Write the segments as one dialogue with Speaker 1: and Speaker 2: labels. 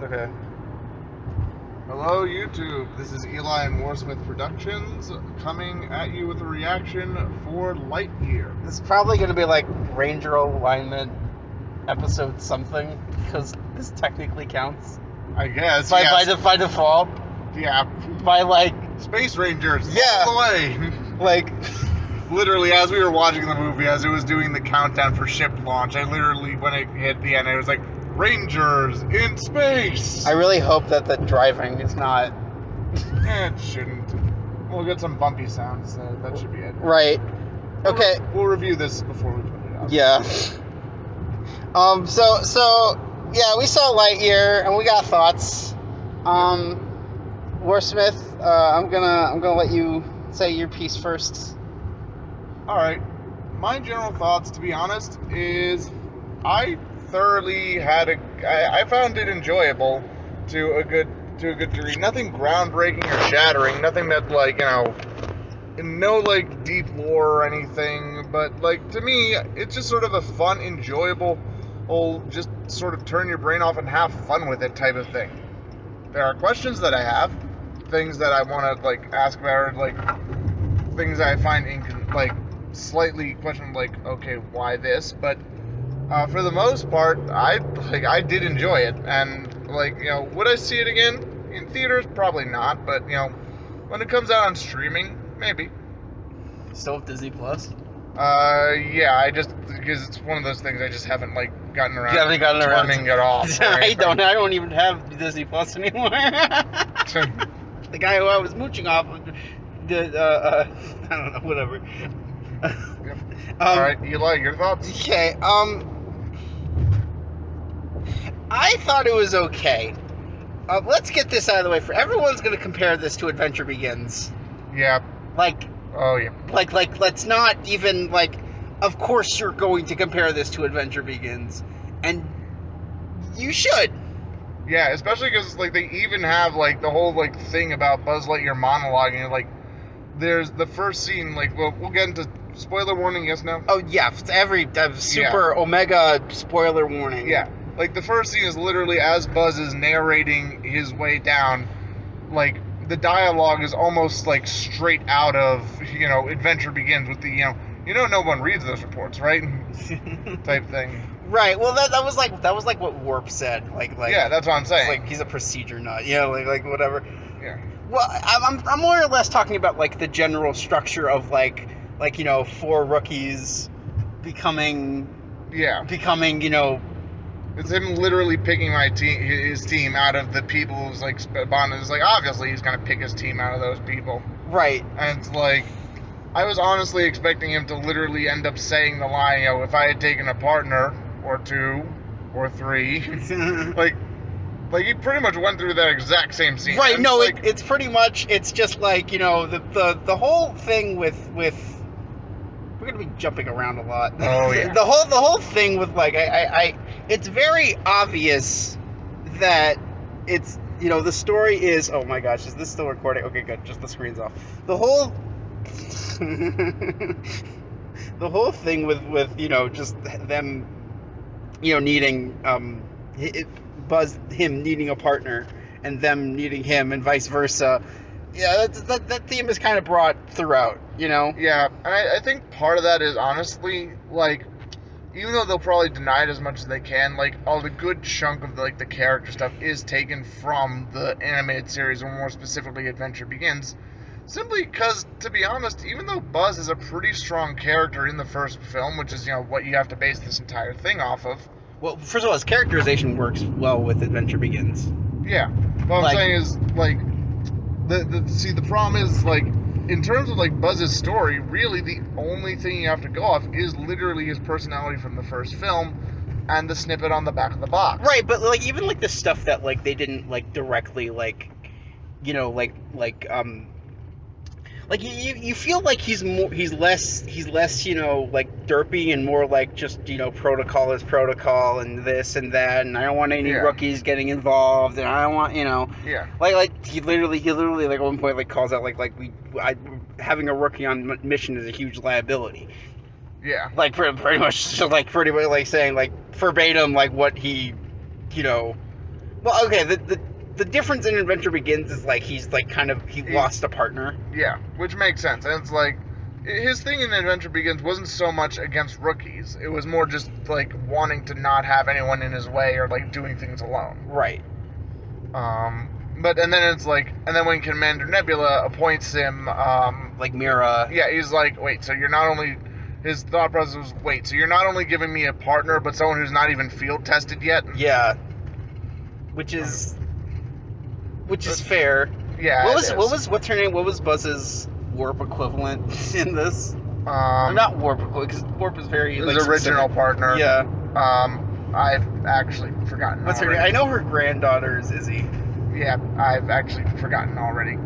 Speaker 1: Okay.
Speaker 2: Hello, YouTube. This is Eli and Warsmith Productions coming at you with a reaction for Lightyear.
Speaker 1: This is probably going to be like Ranger Alignment episode something, because this technically counts.
Speaker 2: I guess.
Speaker 1: By default.
Speaker 2: Yeah.
Speaker 1: By like...
Speaker 2: Space Rangers.
Speaker 1: Yeah.
Speaker 2: All the way.
Speaker 1: Like...
Speaker 2: Literally, as we were watching the movie, as it was doing the countdown for ship launch, I literally, when it hit the end, I was like, Rangers in space!
Speaker 1: I really hope that the driving is not...
Speaker 2: It shouldn't. We'll get some bumpy sounds, so that should be it.
Speaker 1: Right. Okay.
Speaker 2: We'll review this before we put it out.
Speaker 1: Yeah. So yeah, we saw Lightyear, and we got thoughts. Warsmith, I'm gonna let you say your piece first.
Speaker 2: Alright, my general thoughts, to be honest, is I thoroughly I found it enjoyable to a good degree. Nothing groundbreaking or shattering, nothing that, like, no, like, deep lore or anything, but, like, to me, it's just sort of a fun, enjoyable, just sort of turn your brain off and have fun with it type of thing. There are questions that I have, things that I want to, like, ask about, like, things I find, slightly questionable, like, okay, why this? But for the most part, I did enjoy it, and, like, would I see it again in theaters? Probably not, but, when it comes out on streaming, maybe.
Speaker 1: Still with Disney Plus?
Speaker 2: Yeah, because it's one of those things I just haven't, like, gotten around.
Speaker 1: You haven't gotten around
Speaker 2: turning it off.
Speaker 1: I don't even have Disney Plus anymore. The guy who I was mooching off, I don't know, whatever.
Speaker 2: Alright, Eli, your thoughts?
Speaker 1: Okay, I thought it was okay. Let's get this out of the way. Everyone's going to compare this to Adventure Begins.
Speaker 2: Yeah. Oh, yeah.
Speaker 1: Let's not even, of course you're going to compare this to Adventure Begins. And you should.
Speaker 2: Yeah, especially because, they even have, the whole, thing about Buzz Lightyear monologuing. There's the first scene, we'll get into spoiler warning, yes, no?
Speaker 1: Oh, yeah, every super omega spoiler warning.
Speaker 2: Yeah, the first scene is literally as Buzz is narrating his way down, the dialogue is almost, straight out of, Adventure Begins with the, no one reads those reports, right? type thing.
Speaker 1: Right. Well, that was like what Warp said.
Speaker 2: Yeah, that's what I'm saying.
Speaker 1: It's he's a procedure nut. Whatever.
Speaker 2: Yeah.
Speaker 1: Well, I'm more or less talking about the general structure of four rookies becoming.
Speaker 2: Yeah. It's him literally picking his team out of the people who's Bond is obviously he's gonna pick his team out of those people.
Speaker 1: Right.
Speaker 2: And it's I was honestly expecting him to literally end up saying the line, if I had taken a partner or two or three, he pretty much went through that exact same scene.
Speaker 1: Right. No, it's pretty much, it's just the whole thing with we're gonna be jumping around a lot.
Speaker 2: Oh yeah.
Speaker 1: the whole thing with it's very obvious that it's the story is, oh my gosh, is this still recording? Okay, good. Just the screen's off. The whole thing with just them needing Buzz, him needing a partner, and them needing him, and vice versa. Yeah, that theme is kind of brought throughout,
Speaker 2: Yeah, and I think part of that is honestly, even though they'll probably deny it as much as they can, all the good chunk of the character stuff is taken from the animated series, or more specifically Adventure Begins, simply because, to be honest, even though Buzz is a pretty strong character in the first film, which is, what you have to base this entire thing off of.
Speaker 1: Well, first of all, his characterization works well with Adventure Begins.
Speaker 2: Yeah. What I'm saying is, the problem is, in terms of, Buzz's story, really the only thing you have to go off is literally his personality from the first film and the snippet on the back of the box.
Speaker 1: Right, but, even, the stuff that, they didn't, directly, you feel like he's less derpy and more just protocol is protocol and this and that, and I don't want any rookies getting involved, and I don't want he literally at one point calls out having a rookie on mission is a huge liability.
Speaker 2: Yeah.
Speaker 1: Pretty much saying verbatim what he Well, okay, the difference in Adventure Begins is like he's like he lost a partner.
Speaker 2: Yeah, which makes sense. And it's like his thing in Adventure Begins wasn't so much against rookies. It was more just like wanting to not have anyone in his way or like doing things alone.
Speaker 1: Right.
Speaker 2: But and then it's like, and then when Commander Nebula appoints him,
Speaker 1: like Mira.
Speaker 2: Yeah, he's like, wait, so you're not only. His thought process was, wait, so you're not only giving me a partner, but someone who's not even field tested yet?
Speaker 1: Yeah. Which is fair.
Speaker 2: Yeah.
Speaker 1: What's her name? What was Buzz's warp equivalent in this? Not warp equivalent, because warp is very
Speaker 2: his
Speaker 1: like
Speaker 2: original
Speaker 1: specific.
Speaker 2: partner.
Speaker 1: Yeah.
Speaker 2: I've actually forgotten.
Speaker 1: What's her name? I know her granddaughter is Izzy.
Speaker 2: Yeah, I've actually forgotten already.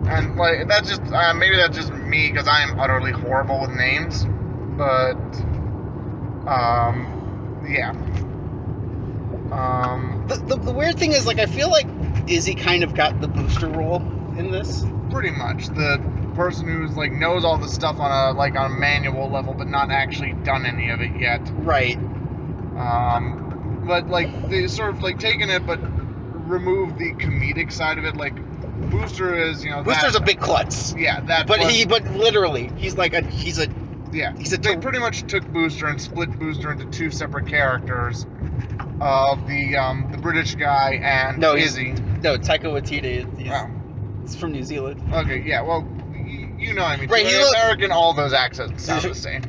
Speaker 2: And like that's just maybe that's just me because I am utterly horrible with names, but yeah.
Speaker 1: The weird thing is, like, I feel like Izzy kind of got the booster role in this.
Speaker 2: Pretty much the person who's like knows all the stuff on a manual level, but not actually done any of it yet.
Speaker 1: Right.
Speaker 2: But like they sort of like taken it, but removed the comedic side of it, like. Booster is,
Speaker 1: Booster's a big klutz.
Speaker 2: Yeah, that.
Speaker 1: But literally, he's a.
Speaker 2: Yeah, they pretty much took Booster and split Booster into two separate characters, of the British guy and Izzy.
Speaker 1: Taika Waititi.
Speaker 2: Wow.
Speaker 1: He's from New Zealand.
Speaker 2: Okay, yeah, well, you know what I mean.
Speaker 1: Right,
Speaker 2: he's American. All those accents sound the same.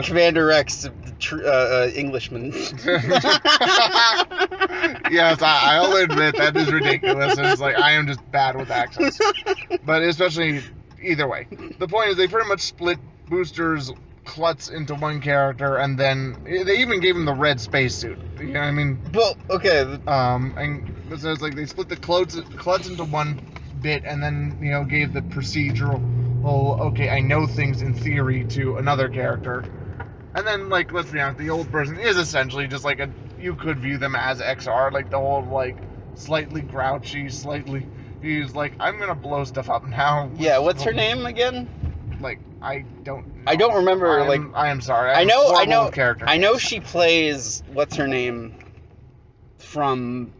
Speaker 1: Commander Rex, Englishman.
Speaker 2: Yes, I'll admit that is ridiculous. It's like I am just bad with accents, but especially either way. The point is they pretty much split Booster's klutz into one character, and then they even gave him the red spacesuit. You know what I mean?
Speaker 1: Well, okay.
Speaker 2: And so it's like they split the klutz into one bit, and then gave the procedural. Well, okay, I know things in theory to another character. And then, like, let's be honest, the old person is essentially just like you could view them as XR, like the whole, like, slightly grouchy, he's like, I'm gonna blow stuff up now.
Speaker 1: Yeah, what's her name again?
Speaker 2: Like, I don't know.
Speaker 1: I don't remember,
Speaker 2: I am sorry.
Speaker 1: I know,
Speaker 2: character.
Speaker 1: I know she plays, what's her name, from,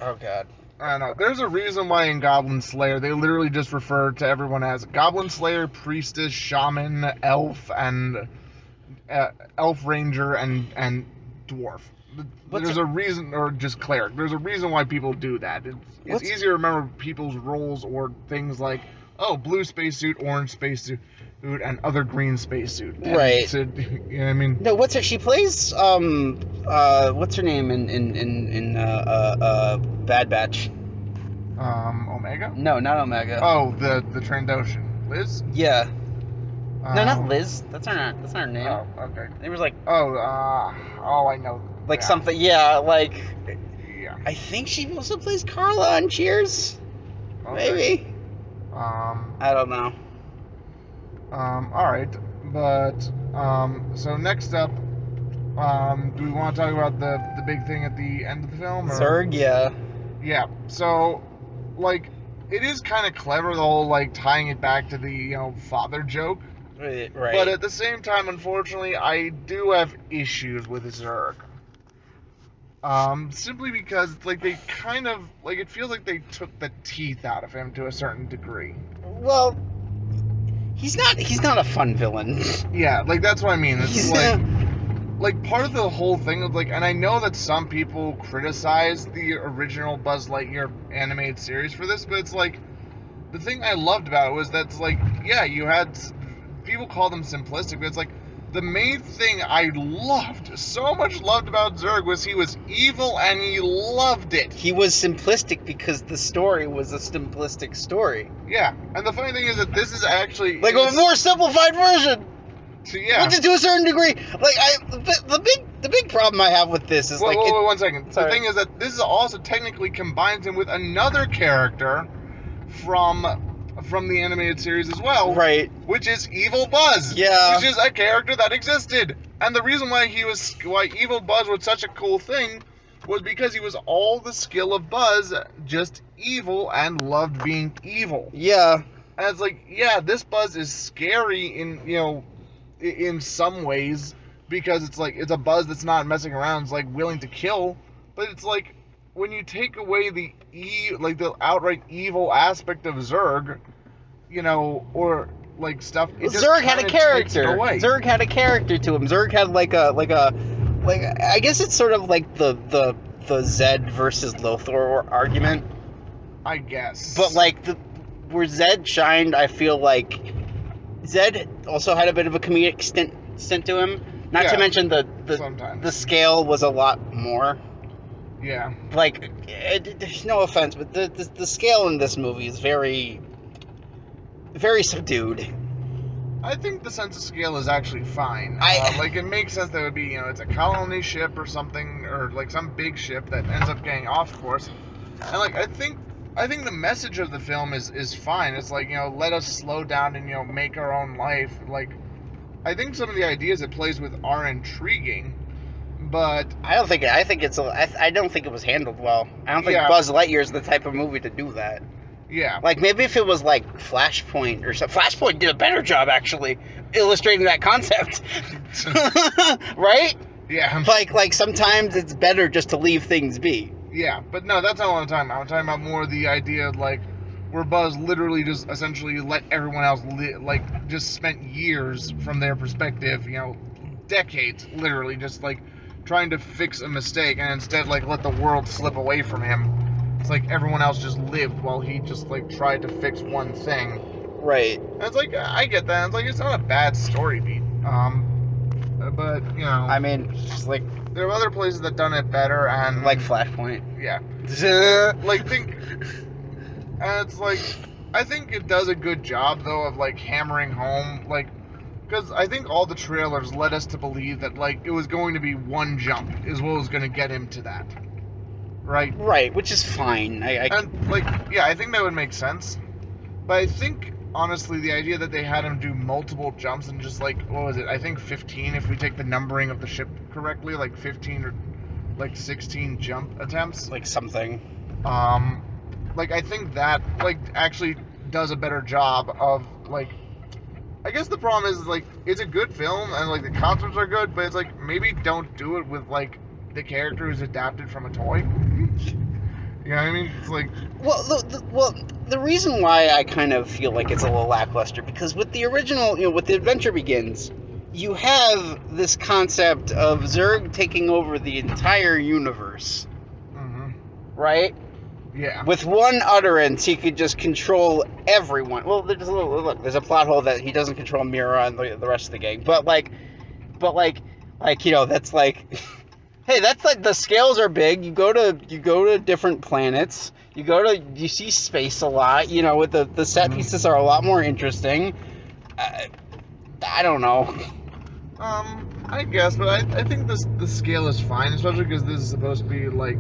Speaker 1: oh god.
Speaker 2: I don't know. There's a reason why in Goblin Slayer they literally just refer to everyone as Goblin Slayer, Priestess, Shaman, Elf, and Elf Ranger and Dwarf. There's a reason, or just Cleric. There's a reason why people do that. It's easier to remember people's roles or things like, blue spacesuit, orange spacesuit, and other green spacesuit.
Speaker 1: Right.
Speaker 2: You know what I mean?
Speaker 1: No, what's her? She plays what's her name in Bad Batch?
Speaker 2: Omega?
Speaker 1: No, not Omega.
Speaker 2: Oh, the Trandoshan. Liz?
Speaker 1: Yeah. No, not Liz. That's not her name.
Speaker 2: Oh, okay.
Speaker 1: It was like.
Speaker 2: I know.
Speaker 1: Like something. Yeah, like.
Speaker 2: Yeah.
Speaker 1: I think she also plays Carla on Cheers. Okay. Maybe. I don't know.
Speaker 2: Alright, but, so next up, do we want to talk about the big thing at the end of the film? Or?
Speaker 1: Zurg, yeah.
Speaker 2: Yeah, so, like, it is kind of clever, the whole, like, tying it back to the, father joke.
Speaker 1: Right.
Speaker 2: But at the same time, unfortunately, I do have issues with Zurg. Simply because, like, they kind of, like, it feels like they took the teeth out of him to a certain degree.
Speaker 1: Well, he's not a fun villain.
Speaker 2: Yeah, like, that's what I mean. It's like, part of the whole thing is, like, and I know that some people criticize the original Buzz Lightyear animated series for this, but it's like, the thing I loved about it was that it's like, yeah, you had, people call them simplistic, but it's like, the main thing I so much loved about Zurg was he was evil and he loved it.
Speaker 1: He was simplistic because the story was a simplistic story.
Speaker 2: Yeah, and the funny thing is that this is actually...
Speaker 1: like a more simplified version!
Speaker 2: So, yeah.
Speaker 1: Which is to a certain degree. Like, the big problem I have with this is
Speaker 2: wait, 1 second. Sorry. The thing is that this is also technically combines him with another character from the animated series as well.
Speaker 1: Right.
Speaker 2: Which is Evil Buzz.
Speaker 1: Yeah.
Speaker 2: Which is a character that existed. And the reason why Evil Buzz was such a cool thing was because he was all the skill of Buzz, just evil and loved being evil.
Speaker 1: Yeah.
Speaker 2: And it's like, yeah, this Buzz is scary in some ways, because it's like, it's a Buzz that's not messing around, it's like willing to kill, but it's like, when you take away the outright evil aspect of Zurg, or like stuff, it just
Speaker 1: Zurg had a character.
Speaker 2: Zurg
Speaker 1: had a character to him. Zurg had like I guess it's sort of like the Zed versus Lothar argument,
Speaker 2: I guess.
Speaker 1: But like where Zed shined, I feel like Zed also had a bit of a comedic stint to him. Not to mention the scale was a lot more.
Speaker 2: Yeah.
Speaker 1: Like, there's no offense, but the scale in this movie is very, very subdued.
Speaker 2: I think the sense of scale is actually fine. Like, it makes sense that it would be, it's a colony ship or something, or like some big ship that ends up getting off course. And like, I think the message of the film is fine. It's like, let us slow down and, make our own life. Like, I think some of the ideas it plays with are intriguing, but
Speaker 1: I don't think it was handled well. I don't think Buzz Lightyear is the type of movie to do that.
Speaker 2: Yeah.
Speaker 1: Like, maybe if it was like Flashpoint or something. Flashpoint did a better job, actually, illustrating that concept. Right?
Speaker 2: Yeah.
Speaker 1: Like sometimes it's better just to leave things be.
Speaker 2: Yeah, but no, that's not what I'm talking about. I'm talking about more the idea of, like, where Buzz literally just essentially let everyone else just spent years from their perspective, decades, literally, just, like, trying to fix a mistake, and instead, like, let the world slip away from him. It's like everyone else just lived while he just, like, tried to fix one thing.
Speaker 1: Right.
Speaker 2: And it's like, I get that. It's like, it's not a bad story beat. But,
Speaker 1: I mean, just like...
Speaker 2: There are other places that done it better, and...
Speaker 1: Like Flashpoint.
Speaker 2: Yeah. And it's like, I think it does a good job, though, of, like, hammering home, like... Because I think all the trailers led us to believe that, like, it was going to be one jump is what was going to get him to that. Right?
Speaker 1: Right, which is fine.
Speaker 2: And, like, yeah, I think that would make sense. But I think, honestly, the idea that they had him do multiple jumps and just, like, what was it? I think 15, if we take the numbering of the ship correctly, like 15 or, like, 16 jump attempts.
Speaker 1: Like something.
Speaker 2: Like, I think that, like, actually does a better job of, like... I guess the problem is, like, it's a good film, and, like, the concepts are good, but it's, like, maybe don't do it with, like, the character who's adapted from a toy. You know what I mean? It's like...
Speaker 1: Well, the reason why I kind of feel like it's a little lackluster, because with the original, with The Adventure Begins, you have this concept of Zurg taking over the entire universe.
Speaker 2: Mm-hmm.
Speaker 1: Right?
Speaker 2: Yeah.
Speaker 1: With one utterance, he could just control everyone. Well, there's a plot hole that he doesn't control Mira and the rest of the gang. But that's like, hey, that's like, the scales are big. You go to different planets. You see space a lot. With the set pieces are a lot more interesting. I don't know.
Speaker 2: I guess, but I think the scale is fine, especially because this is supposed to be like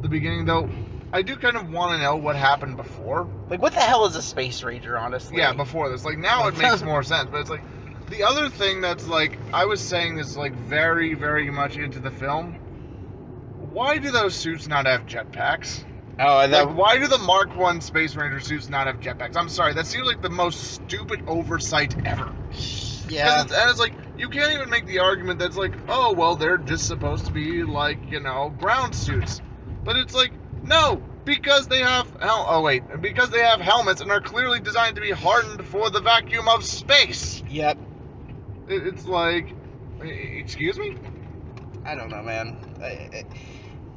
Speaker 2: the beginning, though. I do kind of want to know what happened before.
Speaker 1: Like, what the hell is a space ranger, honestly?
Speaker 2: Yeah, before this. Like, now it makes more sense. But it's like, the other thing that's like, I was saying this, like, very, very much into the film. Why do those suits not have jetpacks? Why do the Mark I Space Ranger suits not have jetpacks? I'm sorry, that seems like the most stupid oversight ever.
Speaker 1: Yeah.
Speaker 2: And it's like, you can't even make the argument that's like, oh, well, they're just supposed to be, like, ground suits. But it's like, no, because they have because they have helmets and are clearly designed to be hardened for the vacuum of space.
Speaker 1: Yep.
Speaker 2: It's like, excuse me?
Speaker 1: I don't know, man.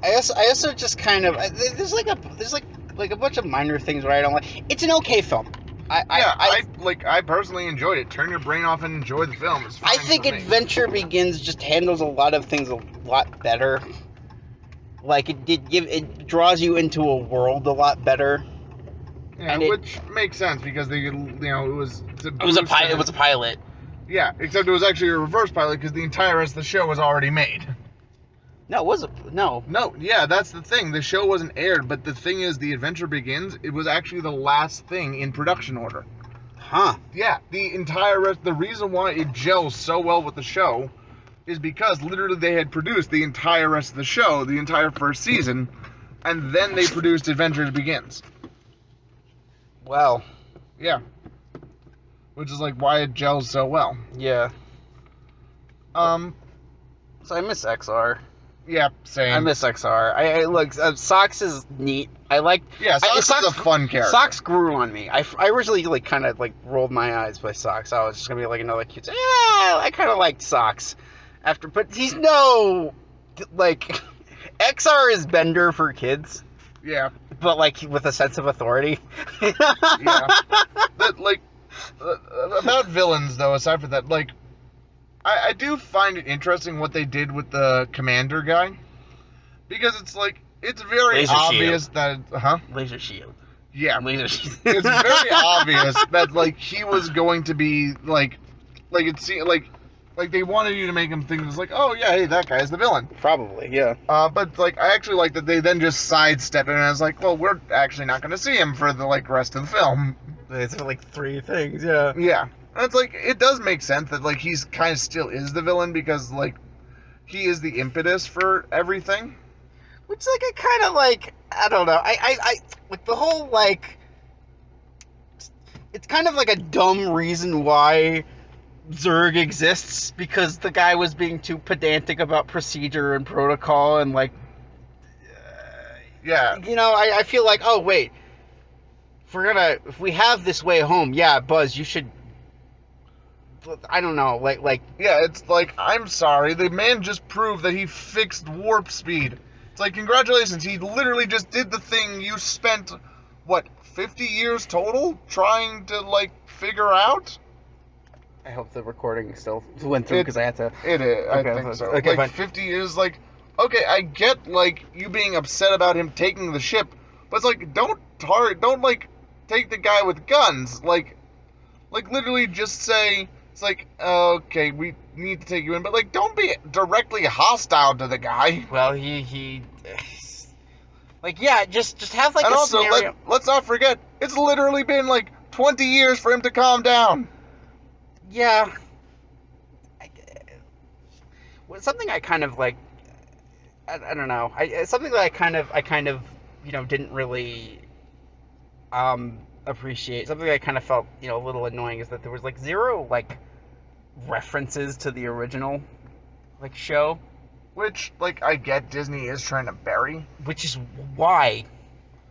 Speaker 1: I also just kind of, there's like a bunch of minor things where I don't like. It's an okay film. I personally enjoyed it. Turn your brain off and enjoy the film. It's fine. I think Adventure Begins just handles a lot of things a lot better. Like, it draws you into a world a lot better.
Speaker 2: Yeah, which makes sense because it was
Speaker 1: a pilot.
Speaker 2: Yeah, except it was actually a reverse pilot because the entire rest of the show was already made.
Speaker 1: No, it wasn't. No.
Speaker 2: No, yeah, that's the thing. The show wasn't aired, but the thing is, The Adventure Begins, it was actually the last thing in production order.
Speaker 1: Huh.
Speaker 2: Yeah, the reason why it gels so well with the show is because literally they had produced the entire rest of the show, the entire first season, and then they produced Adventure Begins.
Speaker 1: Wow.
Speaker 2: Yeah. which is like why it gels so well.
Speaker 1: Yeah. So I miss XR.
Speaker 2: Yeah, same.
Speaker 1: I miss XR. I look, Socks is neat. I like.
Speaker 2: Yeah, Socks is a fun character.
Speaker 1: Socks grew on me. I originally like kind of like rolled my eyes by Socks. I was just gonna be like another cute. I kind of liked Socks but he's no like XR is Bender for kids.
Speaker 2: Yeah.
Speaker 1: But like with a sense of authority.
Speaker 2: Yeah. But like about villains though, aside from that, like. I do find it interesting what they did with the commander guy, because it's like it's very
Speaker 1: Laser
Speaker 2: obvious
Speaker 1: shield.
Speaker 2: that
Speaker 1: Laser shield.
Speaker 2: Yeah,
Speaker 1: Laser shield.
Speaker 2: It's very obvious that like he was going to be like they wanted you to make him think it was like, oh yeah, hey, that guy's the villain.
Speaker 1: Probably, yeah.
Speaker 2: But like I actually like that they then just sidestep it, and I was like, well, we're actually not going to see him for the like rest of the film.
Speaker 1: It's like 3 things, yeah.
Speaker 2: Yeah. And it's like, it does make sense that, like, he's kind of still is the villain because, like, he is the impetus for everything.
Speaker 1: Which, like, I kind of, like, I don't know. I like, the whole, like, it's kind of like a dumb reason why Zurg exists, because the guy was being too pedantic about procedure and protocol and, like,
Speaker 2: yeah.
Speaker 1: You know, I feel like, oh, wait, if we have this way home, yeah, Buzz, you should, I don't know, like...
Speaker 2: Yeah, it's like, I'm sorry, the man just proved that he fixed warp speed. It's like, congratulations, he literally just did the thing you spent, 50 years total trying to, like, figure out?
Speaker 1: I hope the recording still went through, because I had to...
Speaker 2: It is,
Speaker 1: okay,
Speaker 2: I think so.
Speaker 1: Okay,
Speaker 2: like, 50 years, like, okay, I get, like, you being upset about him taking the ship, but it's like, don't, like, take the guy with guns, like, literally just say... It's like, okay, we need to take you in, but, like, don't be directly hostile to the guy.
Speaker 1: Well, he like, yeah, just have, like,
Speaker 2: and
Speaker 1: a
Speaker 2: also,
Speaker 1: scenario...
Speaker 2: let's not forget, it's literally been, like, 20 years for him to calm down.
Speaker 1: Yeah. Something I kind of, like, I don't know, something that I kind of, you know, didn't really, appreciate, something I kind of felt, you know, a little annoying, is that there was, like, zero, like, references to the original, like, show.
Speaker 2: Which, like, I get Disney is trying to bury.
Speaker 1: Which is why.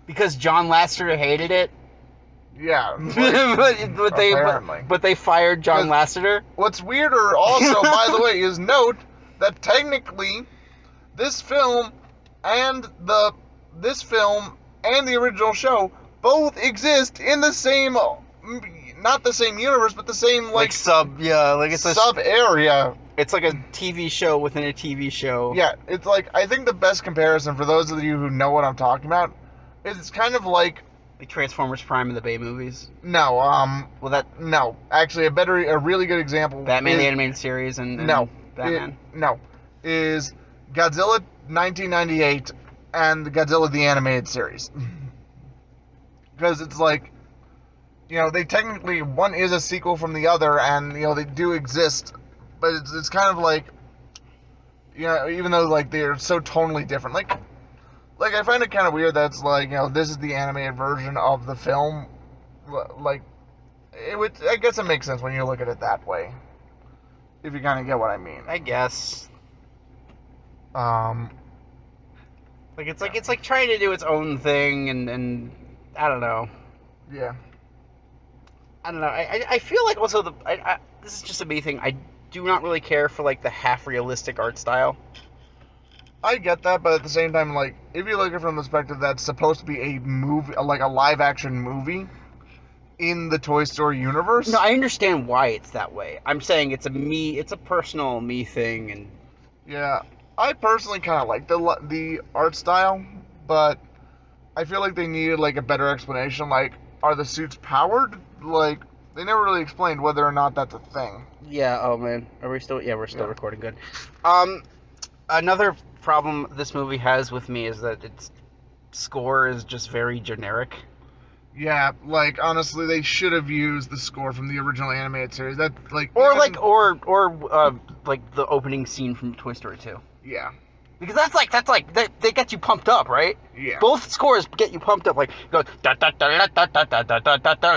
Speaker 1: Because John Lasseter hated it.
Speaker 2: Yeah.
Speaker 1: but they fired John Lasseter.
Speaker 2: What's weirder also, by the way, is note that technically this film and the original show both exist in the same, not the same universe, but the same, like
Speaker 1: sub, yeah, like it's
Speaker 2: sub area.
Speaker 1: It's like a TV show within a TV show.
Speaker 2: Yeah, it's like, I think the best comparison for those of you who know what I'm talking about is it's kind of like
Speaker 1: Transformers Prime and the Bay movies.
Speaker 2: No,
Speaker 1: no.
Speaker 2: Actually, a really good example.
Speaker 1: Batman the Animated Series and Batman.
Speaker 2: Is Godzilla 1998 and Godzilla the Animated Series. Because it's like, you know, they technically, one is a sequel from the other, and, you know, they do exist, but it's kind of like, you know, even though, like, they're so tonally different, like I find it kind of weird that it's like, you know, this is the animated version of the film, like, I guess it makes sense when you look at it that way, if you kind of get what I mean.
Speaker 1: I guess. It's like trying to do its own thing, and I don't know.
Speaker 2: Yeah.
Speaker 1: I don't know. I feel like also this is just a me thing. I do not really care for, like, the half realistic art style.
Speaker 2: I get that, but at the same time, like, if you look at it from the perspective that's supposed to be a movie, like a live action movie in the Toy Story universe.
Speaker 1: No, I understand why it's that way. I'm saying it's a personal me thing, and
Speaker 2: yeah, I personally kind of like the art style, but I feel like they needed, like, a better explanation. Like, are the suits powered? Like, they never really explained whether or not that's a thing.
Speaker 1: Yeah. Oh man, are we still? Yeah, we're still recording. Good. Another problem this movie has with me is that its score is just very generic.
Speaker 2: Yeah, like, honestly, they should have used the score from the original animated series. That, like,
Speaker 1: or the opening scene from Toy Story 2.
Speaker 2: Yeah.
Speaker 1: Because that's like they get you pumped up, right?
Speaker 2: Yeah.
Speaker 1: Both scores get you pumped up, like go da da da da da da da da da da da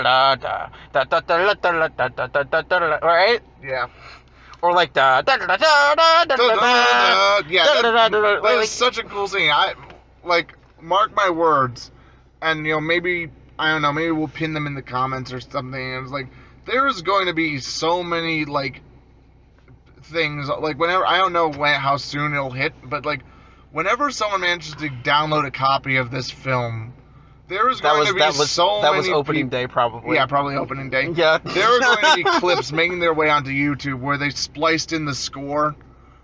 Speaker 1: da da da da da da da da, right?
Speaker 2: Yeah.
Speaker 1: Or like da da da da da da da.
Speaker 2: Yeah, that's such a cool scene. I like mark my words, and maybe I don't know, maybe we'll pin them in the comments or something. And it's like there is going to be so many like things like whenever I don't know how soon it'll hit, but like whenever someone manages to download a copy of this film, there is going to be so many.
Speaker 1: That was opening day, probably.
Speaker 2: Yeah, probably opening day.
Speaker 1: Yeah.
Speaker 2: There are going to be clips making their way onto YouTube where they spliced in the score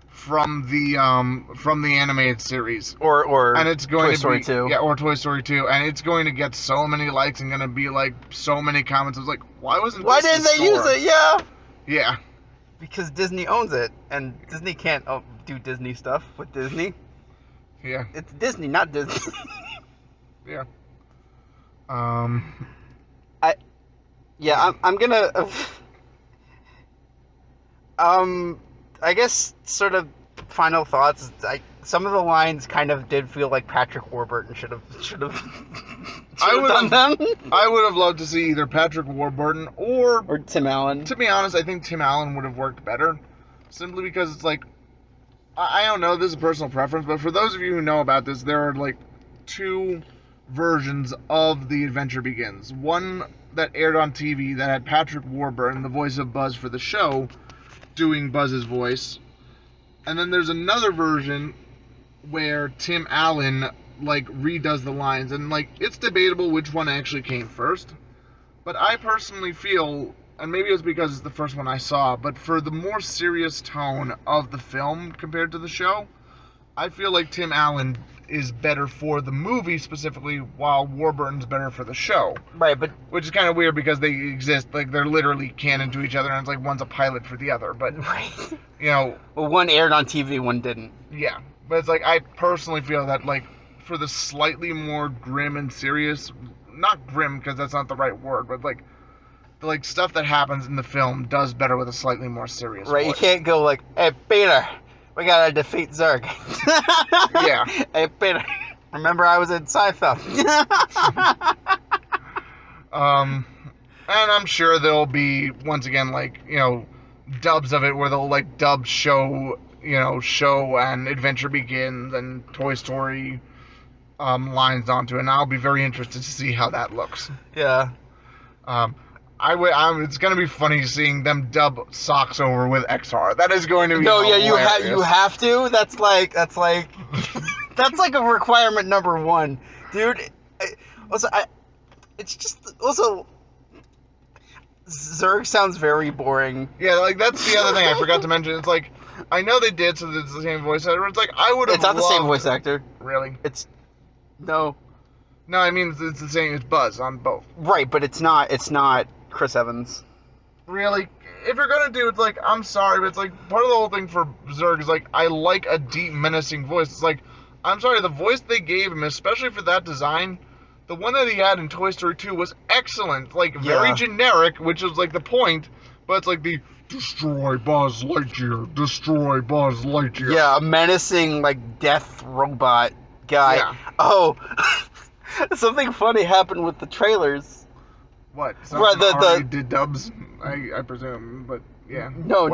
Speaker 2: from the animated series,
Speaker 1: or
Speaker 2: and it's going
Speaker 1: Toy Story 2.
Speaker 2: Yeah, or Toy Story 2, and it's going to get so many likes and going to be like so many comments. I was like, why didn't they
Speaker 1: use it? Yeah.
Speaker 2: Yeah.
Speaker 1: Because Disney owns it, and Disney can't do Disney stuff with Disney.
Speaker 2: Yeah.
Speaker 1: It's Disney, not Disney.
Speaker 2: Yeah.
Speaker 1: I'm gonna. I guess sort of final thoughts. Some of the lines kind of did feel like Patrick Warburton should have done them.
Speaker 2: I would have loved to see either Patrick Warburton or
Speaker 1: Tim Allen.
Speaker 2: To be honest, I think Tim Allen would have worked better, simply because it's like, I don't know, this is a personal preference, but for those of you who know about this, there are like two versions of The Adventure Begins. One that aired on TV that had Patrick Warburton, the voice of Buzz for the show, doing Buzz's voice. And then there's another version where Tim Allen like redoes the lines, and like it's debatable which one actually came first. But I personally feel, and maybe it's because it's the first one I saw, but for the more serious tone of the film compared to the show, I feel like Tim Allen is better for the movie specifically, while Warburton's better for the show.
Speaker 1: Right, but
Speaker 2: which is kind of weird because they exist, like they're literally canon to each other, and it's like one's a pilot for the other. But well,
Speaker 1: one aired on TV, one didn't.
Speaker 2: Yeah, but it's like I personally feel that like for the slightly more grim and serious, not grim because that's not the right word, but like the like stuff that happens in the film does better with a slightly more serious
Speaker 1: right,
Speaker 2: voice.
Speaker 1: You can't go like, hey Peter, we gotta defeat Zurg.
Speaker 2: Yeah.
Speaker 1: Hey Peter, remember I was in Seinfeld.
Speaker 2: And I'm sure there'll be once again like dubs of it where they'll like dub show and Adventure Begins and Toy Story lines onto it, and I'll be very interested to see how that looks.
Speaker 1: Yeah.
Speaker 2: It's gonna be funny seeing them dub Socks Over with XR. That is going to be
Speaker 1: hilarious. You have to. That's like that's like a requirement number one, dude. It's just also Zurg sounds very boring.
Speaker 2: Yeah, like that's the other thing I forgot to mention. It's like I know they did, so it's the same voice actor. It's like I would have.
Speaker 1: It's not the same voice actor.
Speaker 2: Really?
Speaker 1: No.
Speaker 2: No, I mean it's the same. It's Buzz on both.
Speaker 1: Right, but it's not Chris Evans.
Speaker 2: Really? If you're gonna do it, it's like I'm sorry, but it's like part of the whole thing for Zurg is like I like a deep, menacing voice. It's like I'm sorry, the voice they gave him, especially for that design, the one that he had in Toy Story 2 was excellent. Like very generic, which is like the point, but it's like the destroy Buzz Lightyear, destroy Buzz Lightyear.
Speaker 1: Yeah, a menacing like death robot guy.
Speaker 2: Yeah.
Speaker 1: Oh. Something funny happened with the trailers.
Speaker 2: What? Already did dubs, I presume, but yeah.
Speaker 1: No.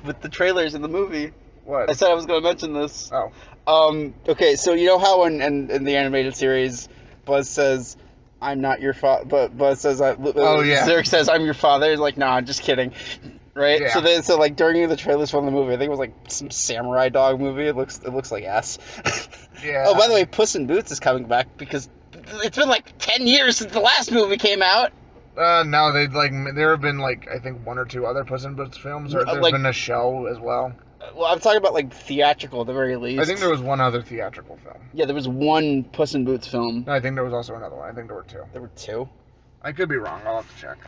Speaker 1: With the trailers in the movie.
Speaker 2: What?
Speaker 1: I said I was going to mention this.
Speaker 2: Oh.
Speaker 1: Okay, so you know how in the animated series, Buzz says, "I'm not your father," but Buzz says, Zurg says, "I'm your father." He's like, "Nah, just kidding." Right?
Speaker 2: Yeah.
Speaker 1: So like during the trailers from the movie, I think it was like some samurai dog movie. It looks like ass.
Speaker 2: Yeah.
Speaker 1: Oh, by the way, Puss in Boots is coming back because it's been like 10 years since the last movie came out.
Speaker 2: No, there have been like I think one or two other Puss in Boots films, or there's been a show as well.
Speaker 1: Well, I'm talking about like theatrical at the very least.
Speaker 2: I think there was one other theatrical film.
Speaker 1: Yeah, there was one Puss in Boots film.
Speaker 2: No, I think there was also another one. I think there were two.
Speaker 1: There were two?
Speaker 2: I could be wrong. I'll have to check.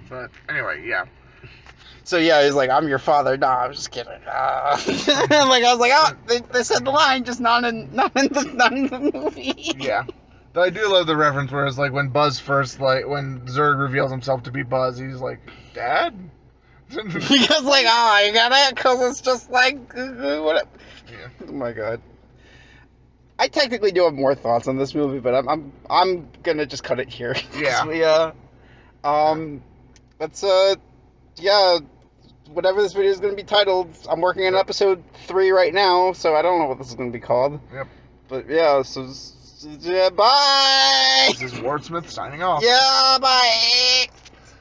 Speaker 2: But anyway, yeah.
Speaker 1: So yeah, he's like, "I'm your father." No, I'm just kidding. Like I was like, "Oh, they said the line, just not in the movie."
Speaker 2: Yeah, though I do love the reference where it's like when Buzz first when Zurg reveals himself to be Buzz, he's like, "Dad."
Speaker 1: Because like, oh, you got it? Because it's just like, what?
Speaker 2: Yeah.
Speaker 1: Oh my god. I technically do have more thoughts on this movie, but I'm gonna just cut it here.
Speaker 2: Yeah.
Speaker 1: Let's yeah, whatever this video is gonna be titled. I'm working on episode 3 right now, so I don't know what this is gonna be called.
Speaker 2: Yep.
Speaker 1: But yeah, so yeah, bye.
Speaker 2: This is Wordsmith signing off.
Speaker 1: Yeah, bye.